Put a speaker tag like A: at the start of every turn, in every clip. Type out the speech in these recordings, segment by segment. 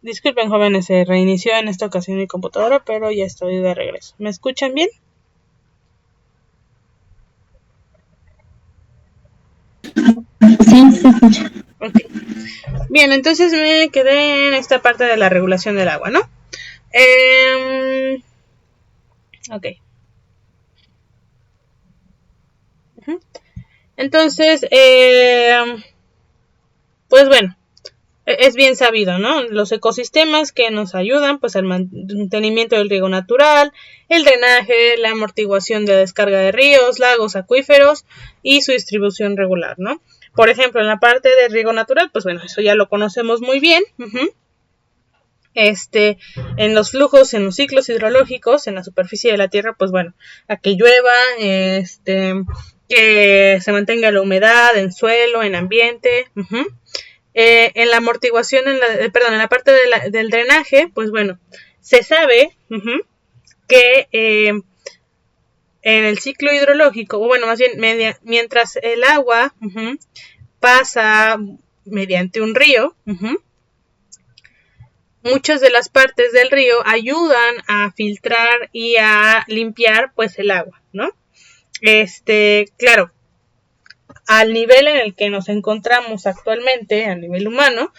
A: Disculpen, jóvenes, se reinició en esta ocasión mi computadora, pero ya estoy de regreso. ¿Me escuchan bien?
B: Sí, se escucha.
A: Ok. Bien, entonces me quedé en esta parte de la regulación del agua, ¿no? Ok. Entonces, pues bueno, es bien sabido, ¿no? Los ecosistemas que nos ayudan, pues al mantenimiento del riego natural, el drenaje, la amortiguación de descarga de ríos, lagos, acuíferos y su distribución regular, ¿no? Por ejemplo, en la parte de riego natural, pues bueno, eso ya lo conocemos muy bien. En los flujos, en los ciclos hidrológicos, en la superficie de la tierra, pues bueno, a que llueva, que se mantenga la humedad en suelo, en ambiente. En la amortiguación, en la parte del drenaje, pues bueno, se sabe que en el ciclo hidrológico, o bueno, más bien mientras el agua pasa mediante un río, muchas de las partes del río ayudan a filtrar y a limpiar pues el agua, ¿no? Claro, al nivel en el que nos encontramos actualmente, a nivel humano,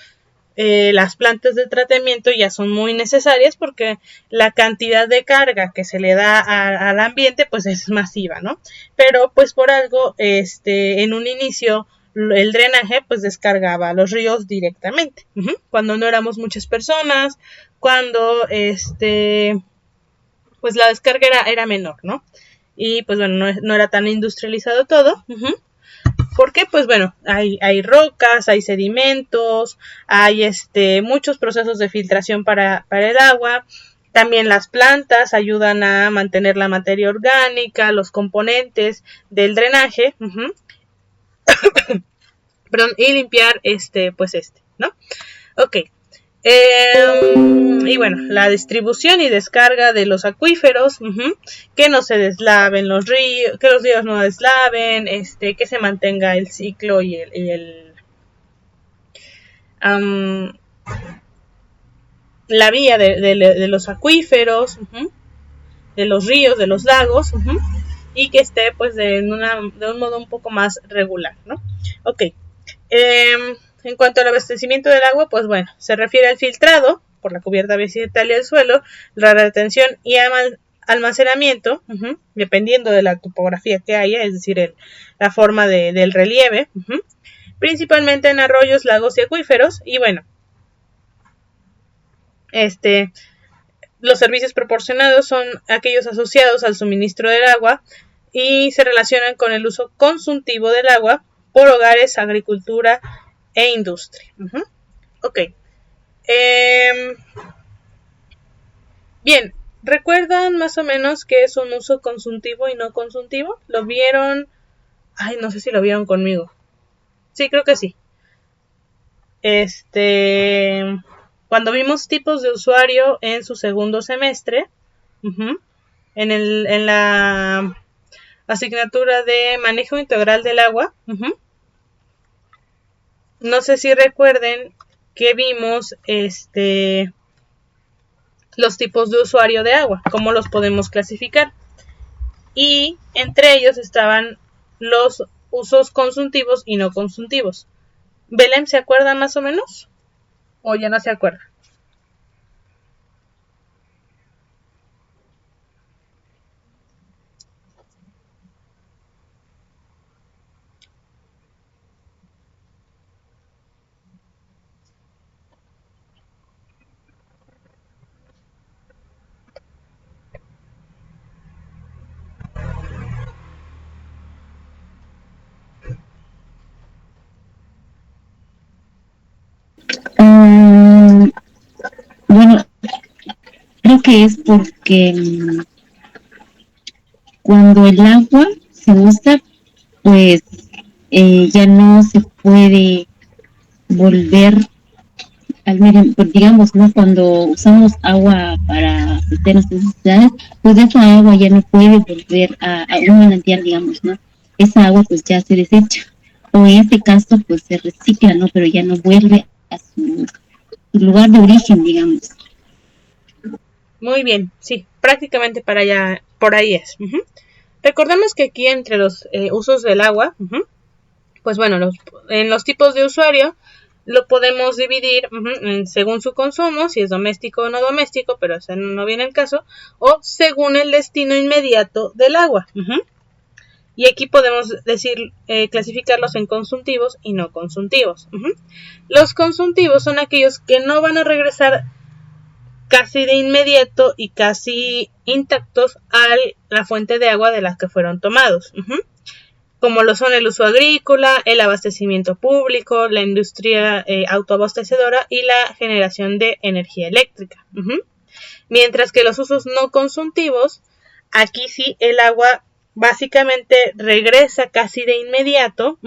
A: las plantas de tratamiento ya son muy necesarias porque la cantidad de carga que se le da al ambiente pues es masiva, ¿no? Pero pues por algo, en un inicio el drenaje pues descargaba los ríos directamente, cuando no éramos muchas personas, cuando pues la descarga era menor, ¿no? Y pues bueno, no era tan industrializado todo. Porque pues bueno, hay rocas, hay sedimentos, hay muchos procesos de filtración para el agua. También las plantas ayudan a mantener la materia orgánica, los componentes del drenaje, perdón, y limpiar ¿no? Ok. Y bueno, la distribución y descarga de los acuíferos, que no se deslaven los ríos, que los ríos no deslaven, que se mantenga el ciclo y la vía de los acuíferos, de los ríos, de los lagos, y que esté pues de un modo un poco más regular, ¿no? Ok. En cuanto al abastecimiento del agua, pues bueno, se refiere al filtrado por la cubierta vegetal del suelo, la retención y almacenamiento, dependiendo de la topografía que haya, es decir, la forma del relieve, principalmente en arroyos, lagos y acuíferos. Y bueno, los servicios proporcionados son aquellos asociados al suministro del agua y se relacionan con el uso consultivo del agua por hogares, agricultura e industria. Ok. Bien, ¿recuerdan más o menos qué es un uso consultivo y no consultivo? ¿Lo vieron? Ay, no sé si lo vieron conmigo. Sí, creo que sí. Cuando vimos tipos de usuario en su segundo semestre, en la asignatura de manejo integral del agua, no sé si recuerden que vimos los tipos de usuario de agua, cómo los podemos clasificar. Y entre ellos estaban los usos consultivos y no consultivos. ¿Belén se acuerda más o menos? ¿O ya no se acuerda?
B: Bueno, creo que es porque cuando el agua se usa, pues ya no se puede volver al medio, pues, digamos, ¿no? Cuando usamos agua para hacer nuestras necesidades, pues esa agua ya no puede volver a un manantial, digamos, ¿no? Esa agua pues ya se desecha, o en este caso pues se recicla, ¿no? Pero ya no vuelve lugar de origen, digamos.
A: Muy bien, sí, prácticamente para allá, por ahí es. Recordemos que aquí entre los usos del agua, pues bueno, en los tipos de usuario lo podemos dividir según su consumo, si es doméstico o no doméstico, pero eso no viene el caso, o según el destino inmediato del agua. Y aquí podemos clasificarlos en consuntivos y no consuntivos. Los consuntivos son aquellos que no van a regresar casi de inmediato y casi intactos a la fuente de agua de las que fueron tomados. Como lo son el uso agrícola, el abastecimiento público, la industria autoabastecedora y la generación de energía eléctrica. Mientras que los usos no consuntivos, aquí sí el agua básicamente regresa casi de inmediato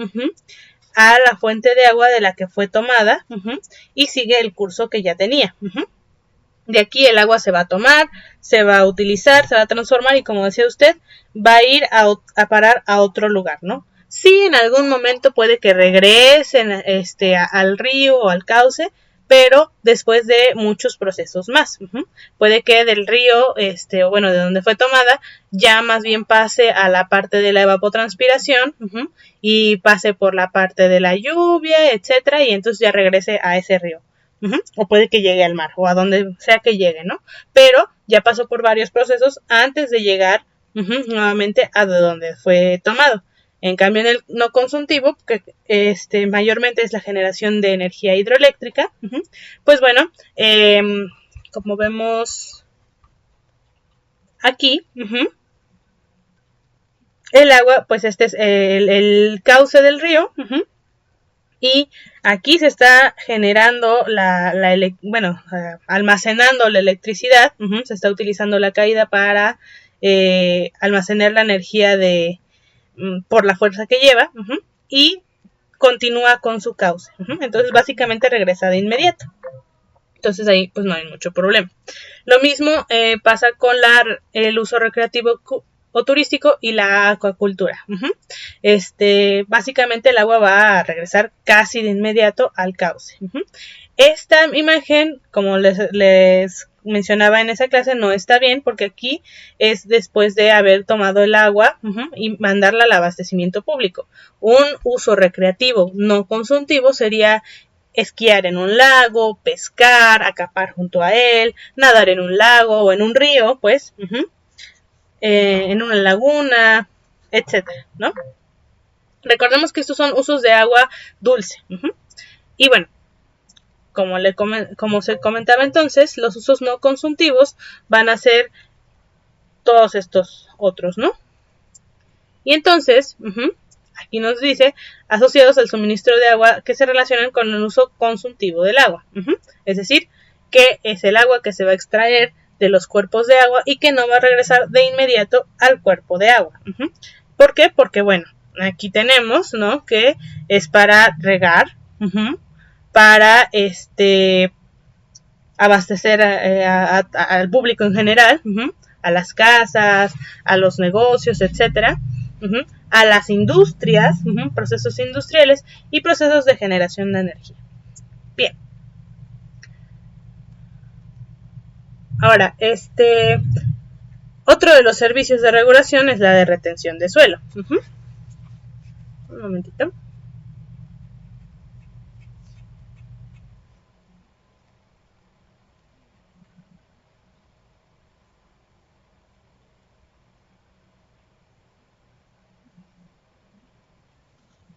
A: a la fuente de agua de la que fue tomada y sigue el curso que ya tenía. De aquí el agua se va a tomar, se va a utilizar, se va a transformar y, como decía usted, va a ir a parar a otro lugar, ¿no? Sí, en algún momento puede que regresen al río o al cauce, pero después de muchos procesos más. Puede que del río, o bueno, de donde fue tomada, ya más bien pase a la parte de la evapotranspiración y pase por la parte de la lluvia, etcétera, y entonces ya regrese a ese río. O puede que llegue al mar o a donde sea que llegue, ¿no? Pero ya pasó por varios procesos antes de llegar nuevamente a donde fue tomado. En cambio, en el no consuntivo, que mayormente es la generación de energía hidroeléctrica, pues bueno, como vemos aquí, el agua, pues este es el cauce del río, y aquí se está generando almacenando la electricidad, se está utilizando la caída para almacenar la energía por la fuerza que lleva, y continúa con su cauce. Entonces básicamente regresa de inmediato. Entonces ahí pues no hay mucho problema. Lo mismo pasa con el uso recreativo o turístico y la acuacultura. Básicamente el agua va a regresar casi de inmediato al cauce. Esta imagen, como les mencionaba en esa clase, no está bien porque aquí es después de haber tomado el agua y mandarla al abastecimiento público. Un uso recreativo no consultivo sería esquiar en un lago, pescar, acampar junto a él, nadar en un lago o en un río, pues, en una laguna, etcétera, ¿no? Recordemos que estos son usos de agua dulce. Y bueno, como se comentaba entonces, los usos no consultivos van a ser todos estos otros, ¿no? Y entonces, aquí nos dice, asociados al suministro de agua que se relacionan con el uso consultivo del agua. Es decir, que es el agua que se va a extraer de los cuerpos de agua y que no va a regresar de inmediato al cuerpo de agua. ¿Por qué? Porque, bueno, aquí tenemos, ¿no? Que es para regar, para abastecer al público en general, a las casas, a los negocios, etcétera, a las industrias, procesos industriales y procesos de generación de energía. Bien. Ahora, otro de los servicios de regulación es la de retención de suelo. Un momentito.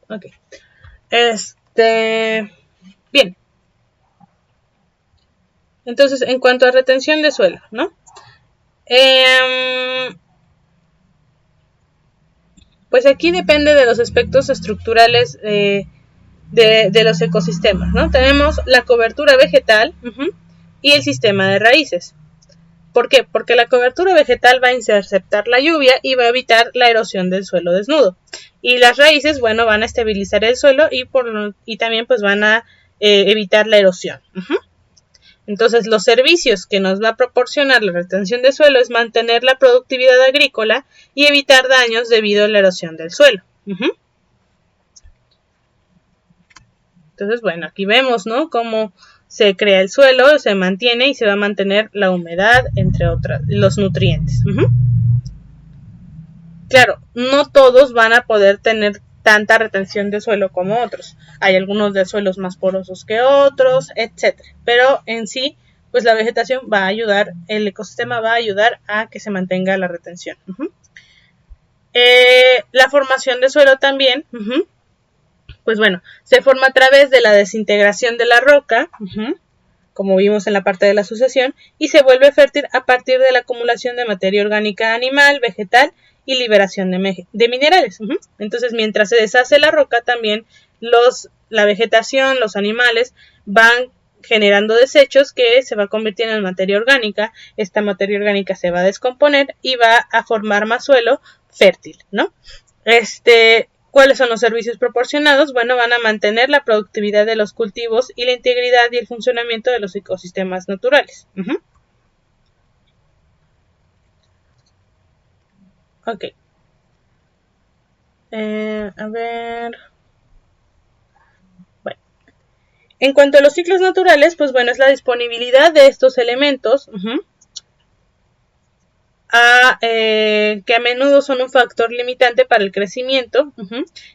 A: Ok. Bien. Entonces, en cuanto a retención de suelo, ¿no? Pues aquí depende de los aspectos estructurales de los ecosistemas, ¿no? Tenemos la cobertura vegetal y el sistema de raíces. ¿Por qué? Porque la cobertura vegetal va a interceptar la lluvia y va a evitar la erosión del suelo desnudo. Y las raíces, bueno, van a estabilizar el suelo y también pues van a evitar la erosión. Entonces, los servicios que nos va a proporcionar la retención de suelo es mantener la productividad agrícola y evitar daños debido a la erosión del suelo. Entonces, bueno, aquí vemos, ¿no? Cómo se crea el suelo, se mantiene y se va a mantener la humedad, entre otras, los nutrientes. Claro, no todos van a poder tener tanta retención de suelo como otros. Hay algunos de suelos más porosos que otros, etcétera. Pero en sí, pues la vegetación va a ayudar, el ecosistema va a ayudar a que se mantenga la retención. La formación de suelo también, pues bueno, se forma a través de la desintegración de la roca, como vimos en la parte de la sucesión, y se vuelve fértil a partir de la acumulación de materia orgánica animal, vegetal y liberación de minerales. Entonces, mientras se deshace la roca, también la vegetación, los animales van generando desechos que se va convirtiendo en materia orgánica. Esta materia orgánica se va a descomponer y va a formar más suelo fértil, ¿no? ¿Cuáles son los servicios proporcionados? Bueno, van a mantener la productividad de los cultivos y la integridad y el funcionamiento de los ecosistemas naturales. Ok. A ver. Bueno. En cuanto a los ciclos naturales, pues bueno, es la disponibilidad de estos elementos que a menudo son un factor limitante para el crecimiento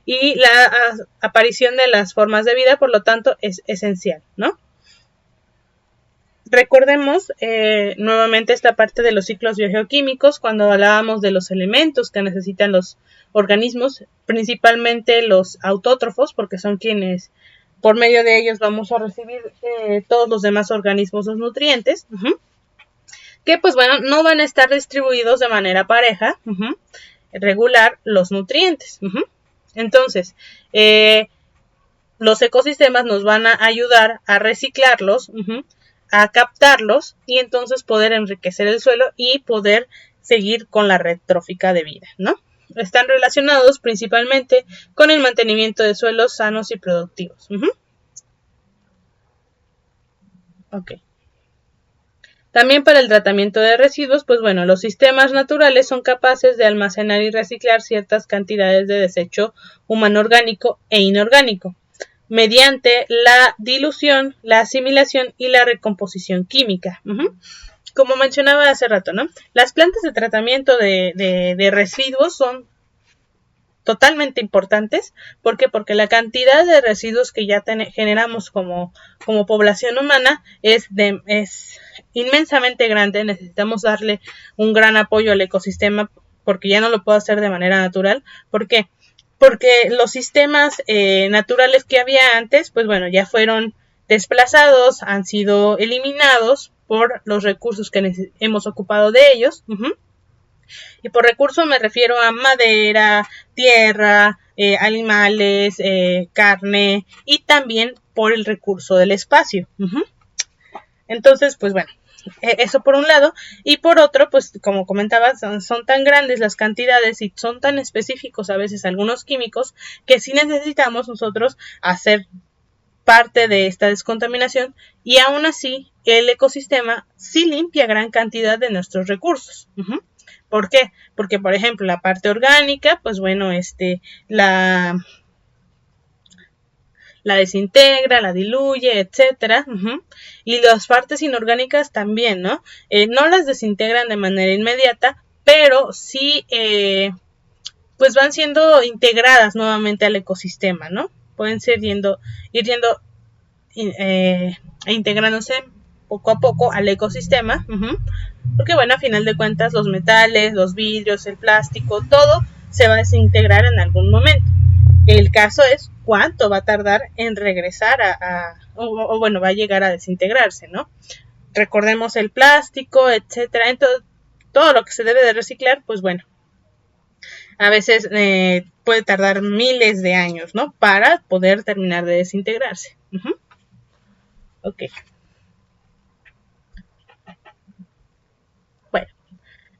A: y la aparición de las formas de vida, por lo tanto, es esencial, ¿no? Recordemos nuevamente esta parte de los ciclos biogeoquímicos cuando hablábamos de los elementos que necesitan los organismos, principalmente los autótrofos, porque son quienes por medio de ellos vamos a recibir todos los demás organismos los nutrientes, que pues bueno, no van a estar distribuidos de manera pareja, regular los nutrientes. Entonces, los ecosistemas nos van a ayudar a reciclarlos, a captarlos y entonces poder enriquecer el suelo y poder seguir con la red trófica de vida, ¿no? Están relacionados principalmente con el mantenimiento de suelos sanos y productivos. Ok. También para el tratamiento de residuos, pues bueno, los sistemas naturales son capaces de almacenar y reciclar ciertas cantidades de desecho humano orgánico e inorgánico mediante la dilución, la asimilación y la recomposición química. Como mencionaba hace rato, ¿no? Las plantas de tratamiento de residuos son totalmente importantes. ¿Por qué? Porque la cantidad de residuos que ya generamos como población humana es inmensamente grande. Necesitamos darle un gran apoyo al ecosistema porque ya no lo puedo hacer de manera natural. ¿Por qué? Porque los sistemas naturales que había antes, pues bueno, ya fueron desplazados, han sido eliminados por los recursos que hemos ocupado de ellos. Y por recursos me refiero a madera, tierra, animales, carne y también por el recurso del espacio. Entonces, pues bueno, eso por un lado. Y por otro, pues como comentaba, son tan grandes las cantidades y son tan específicos a veces algunos químicos que sí necesitamos nosotros hacer parte de esta descontaminación y aún así el ecosistema sí limpia gran cantidad de nuestros recursos. ¿Por qué? Porque, por ejemplo, la parte orgánica, pues bueno, la desintegra, la diluye, etcétera, y las partes inorgánicas también, ¿no? No las desintegran de manera inmediata, pero sí, pues van siendo integradas nuevamente al ecosistema, ¿no? Pueden ir yendo integrándose poco a poco al ecosistema, porque bueno, a final de cuentas los metales, los vidrios, el plástico, todo se va a desintegrar en algún momento. El caso es cuánto va a tardar en regresar o bueno, va a llegar a desintegrarse, ¿no? Recordemos el plástico, etcétera. Entonces, todo lo que se debe de reciclar, pues bueno, a veces puede tardar miles de años, ¿no? Para poder terminar de desintegrarse. Ok. Bueno,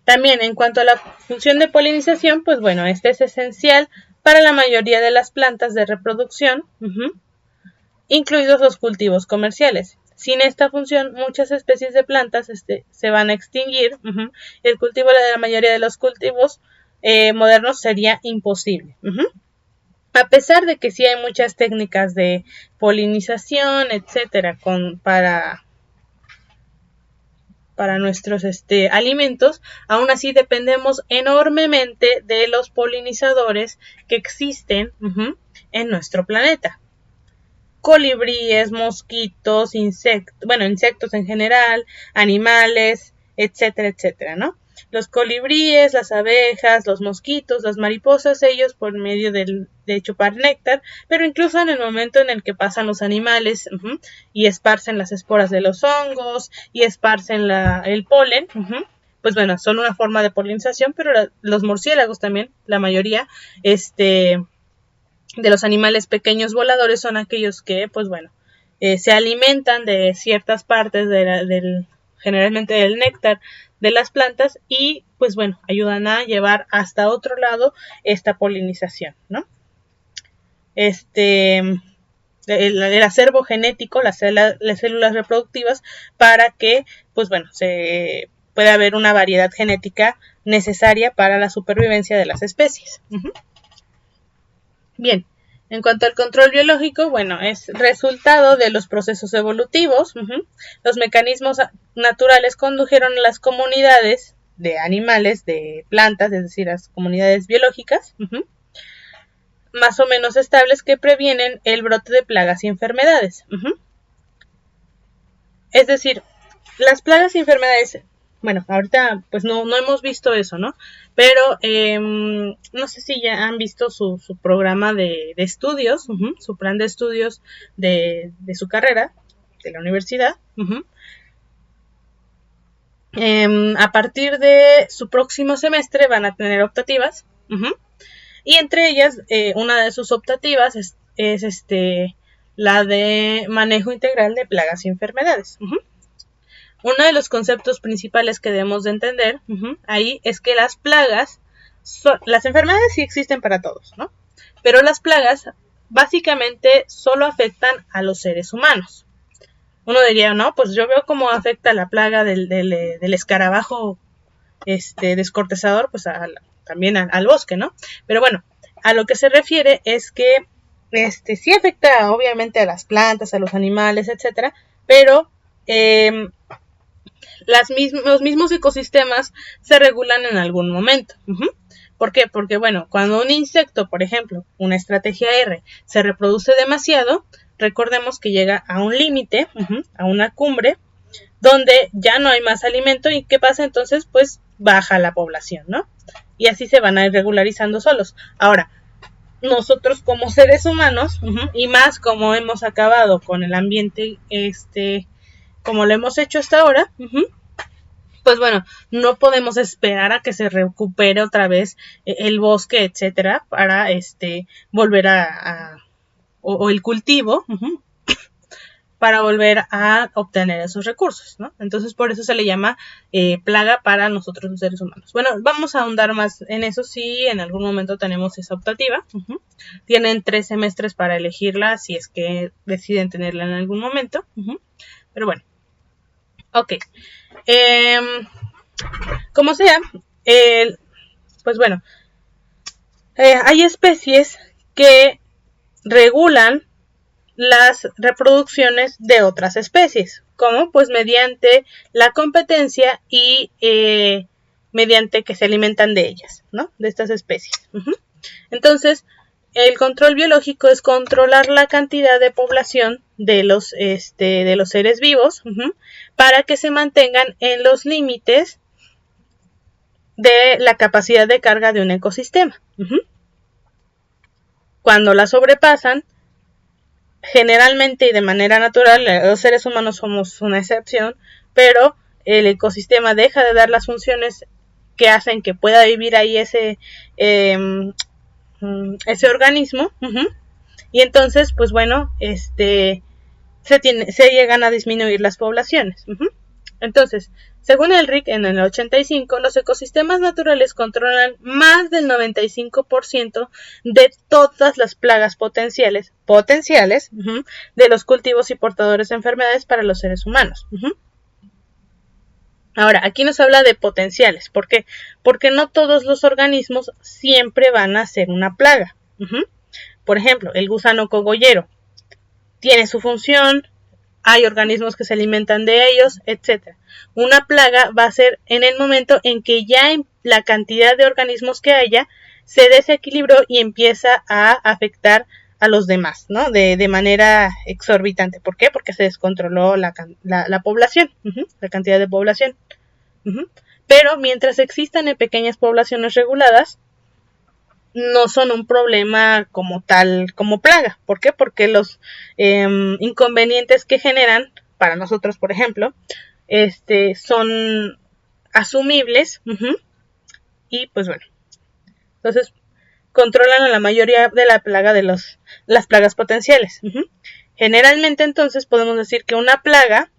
A: también en cuanto a la función de polinización, pues bueno, este es esencial para la mayoría de las plantas de reproducción, incluidos los cultivos comerciales. Sin esta función, muchas especies de plantas se van a extinguir. El cultivo de la mayoría de los cultivos modernos sería imposible. a pesar de que sí hay muchas técnicas de polinización, etcétera, para nuestros alimentos, aún así dependemos enormemente de los polinizadores que existen en nuestro planeta. Colibríes, mosquitos, insectos en general, animales, etcétera, etcétera, ¿no? Los colibríes, las abejas, los mosquitos, las mariposas, ellos por medio de chupar néctar, pero incluso en el momento en el que pasan los animales y esparcen las esporas de los hongos y esparcen el polen, pues bueno, son una forma de polinización, pero los murciélagos también, la mayoría, de los animales pequeños voladores son aquellos que, pues bueno, se alimentan de ciertas partes generalmente del néctar de las plantas y, pues bueno, ayudan a llevar hasta otro lado esta polinización, ¿no? El acervo genético, las células reproductivas, para que, pues bueno, se pueda haber una variedad genética necesaria para la supervivencia de las especies. Bien, en cuanto al control biológico, bueno, es resultado de los procesos evolutivos. Los mecanismos naturales condujeron a las comunidades de animales, de plantas, es decir, las comunidades biológicas, más o menos estables que previenen el brote de plagas y enfermedades. Es decir, las plagas y enfermedades, bueno, ahorita pues no hemos visto eso, ¿no? Pero no sé si ya han visto su programa de estudios, su plan de estudios de su carrera, de la universidad. A partir de su próximo semestre van a tener optativas, y entre ellas, una de sus optativas es la de manejo integral de plagas y enfermedades. Uno de los conceptos principales que debemos de entender ahí es que las plagas, las enfermedades sí existen para todos, ¿no? Pero las plagas básicamente solo afectan a los seres humanos. Uno diría, no, pues yo veo cómo afecta la plaga del escarabajo descortezador, pues también al bosque, ¿no? Pero bueno, a lo que se refiere es que sí afecta obviamente a las plantas, a los animales, etcétera, pero los mismos ecosistemas se regulan en algún momento. ¿Por qué? Porque, bueno, cuando un insecto, por ejemplo, una estrategia R, se reproduce demasiado, recordemos que llega a un límite, a una cumbre, donde ya no hay más alimento y ¿qué pasa? Entonces, pues baja la población, ¿no? Y así se van a ir regularizando solos. Ahora, nosotros como seres humanos, y más como hemos acabado con el ambiente, como lo hemos hecho hasta ahora, pues bueno, no podemos esperar a que se recupere otra vez el bosque, etcétera, para volver o el cultivo, para volver a obtener esos recursos, ¿no? Entonces, por eso se le llama plaga para nosotros los seres humanos. Bueno, vamos a ahondar más en eso si en algún momento tenemos esa optativa. Tienen 3 semestres para elegirla si es que deciden tenerla en algún momento. Pero bueno, ok. Como sea, pues bueno, hay especies que regulan las reproducciones de otras especies, como pues mediante la competencia y mediante que se alimentan de ellas, ¿no? De estas especies. Entonces, el control biológico es controlar la cantidad de población de los seres vivos para que se mantengan en los límites de la capacidad de carga de un ecosistema. Cuando la sobrepasan, generalmente y de manera natural, los seres humanos somos una excepción, pero el ecosistema deja de dar las funciones que hacen que pueda vivir ahí ese organismo, y entonces, pues bueno, se llegan a disminuir las poblaciones. Entonces, según el RIC, en el 85, los ecosistemas naturales controlan más del 95% de todas las plagas potenciales de los cultivos y portadores de enfermedades para los seres humanos. Ahora, aquí nos habla de potenciales. ¿Por qué? Porque no todos los organismos siempre van a ser una plaga. Por ejemplo, el gusano cogollero tiene su función, hay organismos que se alimentan de ellos, etc. Una plaga va a ser en el momento en que ya la cantidad de organismos que haya se desequilibró y empieza a afectar a los demás, ¿no? De manera exorbitante. ¿Por qué? Porque se descontroló la población, la cantidad de población. Pero mientras existan en pequeñas poblaciones reguladas, no son un problema como tal, como plaga. ¿Por qué? Porque los inconvenientes que generan, para nosotros, por ejemplo, son asumibles. Y pues bueno, entonces controlan a la mayoría de la plaga de las plagas potenciales. Generalmente entonces podemos decir que una plaga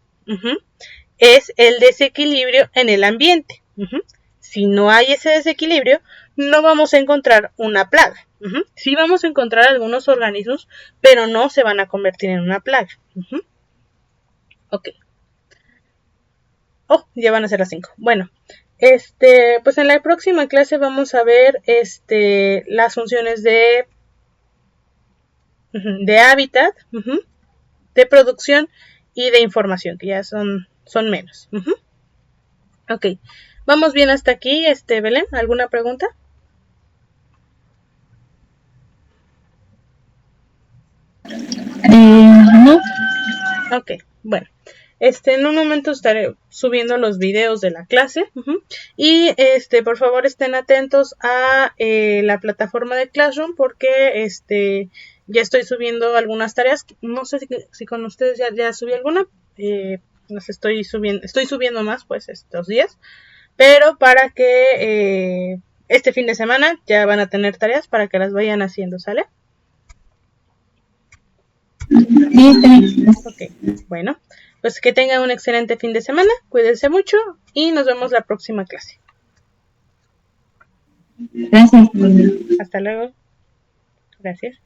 A: es el desequilibrio en el ambiente. Si no hay ese desequilibrio, no vamos a encontrar una plaga. Sí vamos a encontrar algunos organismos, pero no se van a convertir en una plaga. Ok. Oh, ya van a ser las 5. Bueno, pues en la próxima clase vamos a ver las funciones de hábitat, de producción y de información, que ya son menos. Ok, vamos bien hasta aquí, Belén, ¿alguna pregunta?
B: No.
A: Ok, bueno. En un momento estaré subiendo los videos de la clase. Y por favor estén atentos a la plataforma de Classroom, porque ya estoy subiendo algunas tareas. No sé si con ustedes ya subí alguna. Las estoy subiendo más pues estos días. Pero para que este fin de semana ya van a tener tareas para que las vayan haciendo, ¿sale?
B: Sí,
A: ok, bueno, pues que tengan un excelente fin de semana, cuídense mucho y nos vemos la próxima clase.
B: Gracias.
A: Hasta luego. Gracias.